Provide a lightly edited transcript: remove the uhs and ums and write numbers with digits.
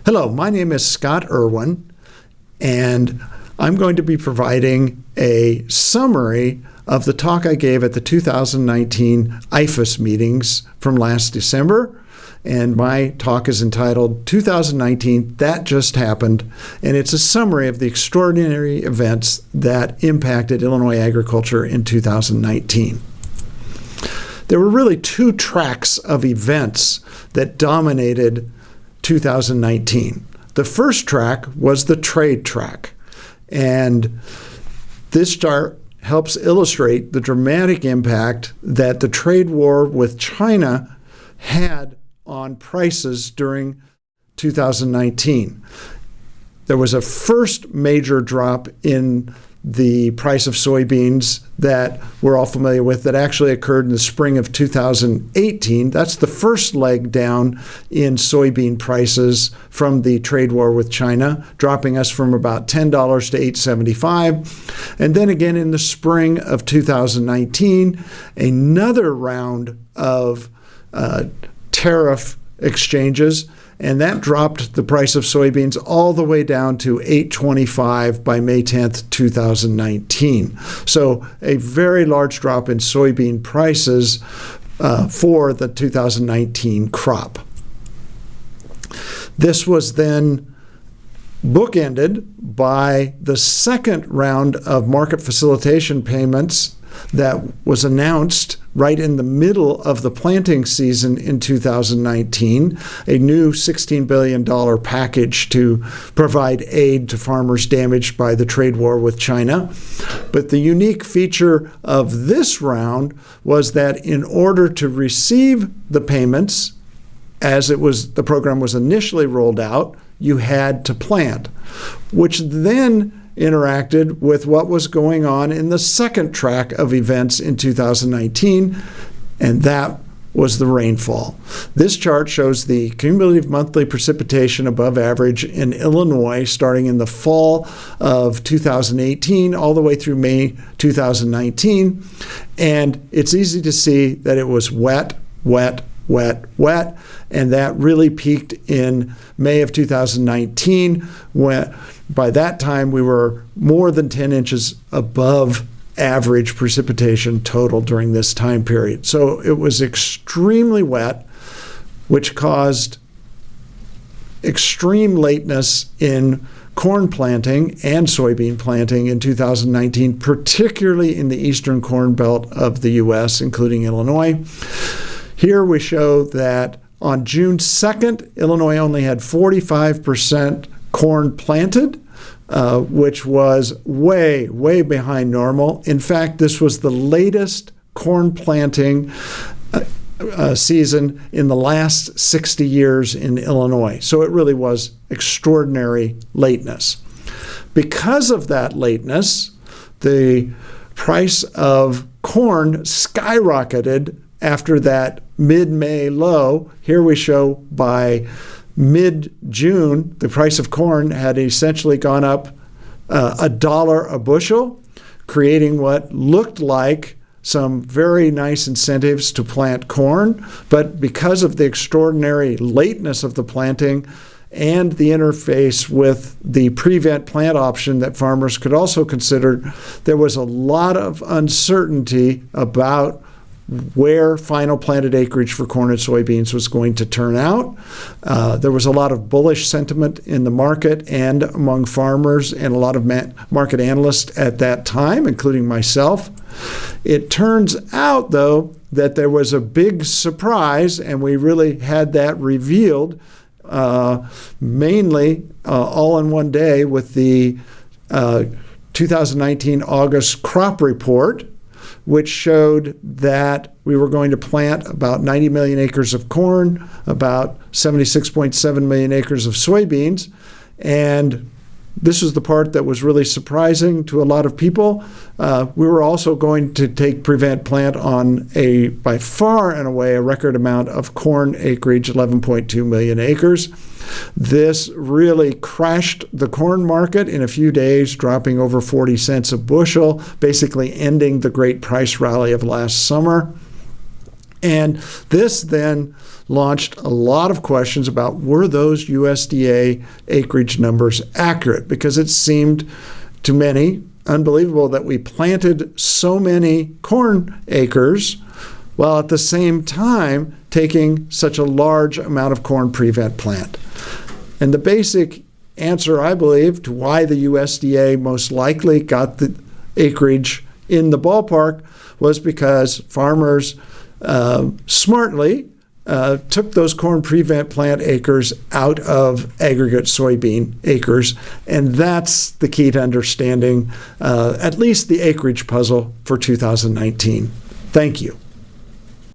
Hello, my name is Scott Irwin, and I'm going to be providing a summary of the talk I gave at the 2019 IFES meetings from last December. And my talk is entitled 2019, That Just Happened, and it's a summary of the extraordinary events that impacted Illinois agriculture in 2019. There were really two tracks of events that dominated 2019. The first track was the trade track, and this chart helps illustrate the dramatic impact that the trade war with China had on prices during 2019. There was a first major drop in the price of soybeans that we're all familiar with that actually occurred in the spring of 2018. That's the first leg down in soybean prices from the trade war with China, dropping us from about $10 to $8.75. And then again in the spring of 2019, another round of tariff exchanges, and that dropped the price of soybeans all the way down to $8.25 by May 10th, 2019. So a very large drop in soybean prices for the 2019 crop. This was then bookended by the second round of market facilitation payments that was announced right in the middle of the planting season in 2019, a new $16 billion package to provide aid to farmers damaged by the trade war with China. But the unique feature of this round was that in order to receive the payments, as the program was initially rolled out, you had to plant, which then interacted with what was going on in the second track of events in 2019, and that was the rainfall. This chart shows the cumulative monthly precipitation above average in Illinois starting in the fall of 2018 all the way through May 2019, and it's easy to see that it was wet, wet, wet, wet, and that really peaked in May of 2019 when by that time we were more than 10 inches above average precipitation total during this time period. So it was extremely wet, which caused extreme lateness in corn planting and soybean planting in 2019, particularly in the eastern corn belt of the U.S., including Illinois. Here we show that on June 2nd, Illinois only had 45% corn planted, which was way, way behind normal. In fact, this was the latest corn planting season in the last 60 years in Illinois. So it really was extraordinary lateness. Because of that lateness, the price of corn skyrocketed after that mid-May low. Here we show by mid-June, the price of corn had essentially gone up $1 a bushel, creating what looked like some very nice incentives to plant corn. But because of the extraordinary lateness of the planting and the interface with the prevent plant option that farmers could also consider, there was a lot of uncertainty about where final planted acreage for corn and soybeans was going to turn out. There was a lot of bullish sentiment in the market and among farmers and a lot of market analysts at that time, including myself. It turns out, though, that there was a big surprise, and we really had that revealed mainly all in one day with the 2019 August crop report, which showed that we were going to plant about 90 million acres of corn, about 76.7 million acres of soybeans. And this was the part that was really surprising to a lot of people. We were also going to take prevent plant on by far and away, a record amount of corn acreage, 11.2 million acres. This really crashed the corn market in a few days, dropping over 40 cents a bushel, basically ending the great price rally of last summer. And this then launched a lot of questions about, were those USDA acreage numbers accurate? Because it seemed to many unbelievable that we planted so many corn acres while at the same time taking such a large amount of corn prevent plant. And the basic answer, I believe, to why the USDA most likely got the acreage in the ballpark was because farmers smartly took those corn prevent plant acres out of aggregate soybean acres, and that's the key to understanding at least the acreage puzzle for 2019. Thank you.